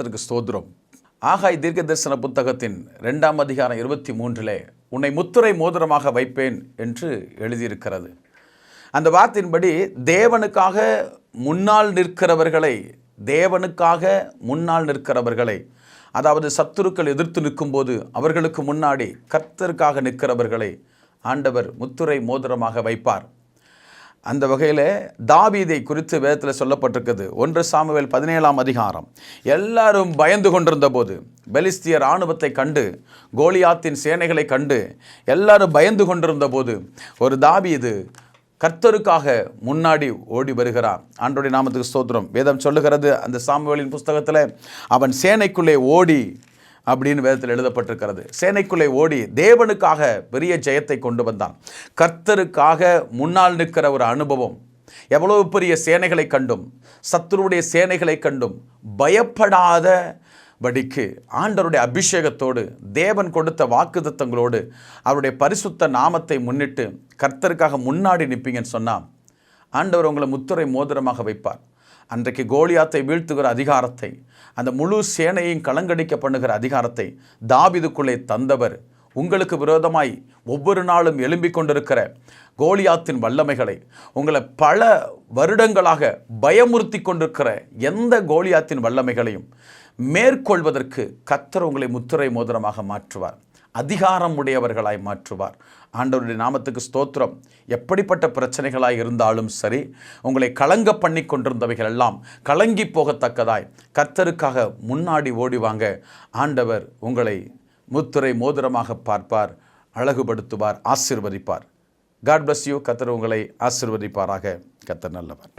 நாமத்துக்கு ஸ்தோத்திரம். ஆகாய் தீர்க்க தரிசன புத்தகத்தின் 2ஆம் அதிகாரம் 23 உன்னை முத்திரை மோதிரமாக வைப்பேன் என்று எழுதியிருக்கிறது. அந்த வார்த்தையின்படி தேவனுக்காக முன்னால் நிற்கிறவர்களை அதாவது சத்துருக்கள் எதிர்த்து நிற்கும்போது அவர்களுக்கு முன்னாடி கர்த்தருக்காக நிற்கிறவர்களை ஆண்டவர் முத்திரை மோதிரமாக வைப்பார். அந்த வகையில் தாவீதை குறித்து வேதத்தில் சொல்லப்பட்டிருக்குது. 1 சாமுவேல் 17ஆம் அதிகாரம். எல்லாரும் பயந்து கொண்டிருந்த போது, பெலிஸ்தியர் இராணுவத்தை கண்டு, கோலியாத்தின் சேனைகளை கண்டு எல்லாரும் பயந்து கொண்டிருந்த போது, ஒரு தாவீது கர்த்தருக்காக முன்னாடி ஓடி வருகிறார். ஆண்டவருடைய நாமத்துக்கு ஸ்தோத்திரம். வேதம் சொல்லுகிறது, அந்த சாமுவேலின் புஸ்தகத்தில் அவன் சேனைக்குள்ளே ஓடி அப்படின்னு வேதத்தில் எழுதப்பட்டிருக்கிறது. சேனைக்குள்ளே ஓடி தேவனுக்காக பெரிய ஜெயத்தை கொண்டு வந்தான். கர்த்தருக்காக முன்னால் நிற்கிற ஒரு அனுபவம். எவ்வளவு பெரிய சேனைகளை கண்டும், சத்துருடைய சேனைகளை கண்டும் பயப்படாதபடிக்கு ஆண்டவருடைய அபிஷேகத்தோடு, தேவன் கொடுத்த வாக்குத்தத்தங்களோடு, அவருடைய பரிசுத்த நாமத்தை முன்னிட்டு கர்த்தருக்காக முன்னாடி நிற்பீங்கன்னு சொன்னால் ஆண்டவர் உங்களை முத்திரை மோதிரமாக வைப்பார். அன்றைக்கு கோலியாத்தை வீழ்த்துகிற அதிகாரத்தை, அந்த முழு சேனையையும் கலங்கடிக்க பண்ணுகிற அதிகாரத்தை தாவீதுக்குள்ளே தந்தவர், உங்களுக்கு விரோதமாய் ஒவ்வொரு நாளும் எழும்பிக் கொண்டிருக்கிற கோலியாத்தின் வல்லமைகளை, உங்களை பல வருடங்களாக பயமுறுத்தி கொண்டிருக்கிற எந்த கோலியாத்தின் வல்லமைகளையும் மேற்கொள்வதற்கு கர்த்தர் உங்களை முத்திரை மோதிரமாக மாற்றுவார், அதிகாரம் உடையவர்களாய் மாற்றுவார். ஆண்டவருடைய நாமத்துக்கு ஸ்தோத்திரம். எப்படிப்பட்ட பிரச்சனைகளாய் இருந்தாலும் சரி, உங்களை கலங்க பண்ணி கொண்டிருந்தவைகள் எல்லாம் கலங்கி போகத்தக்கதாய் கர்த்தருக்காக முன்னாடி ஓடிவாங்க. ஆண்டவர் உங்களை முத்திரை மோதிரமாக பார்ப்பார், அழகுபடுத்துவார், ஆசீர்வதிப்பார். God bless you. கர்த்தர் உங்களை ஆசீர்வதிப்பாராக. கர்த்தர் நல்லவர்.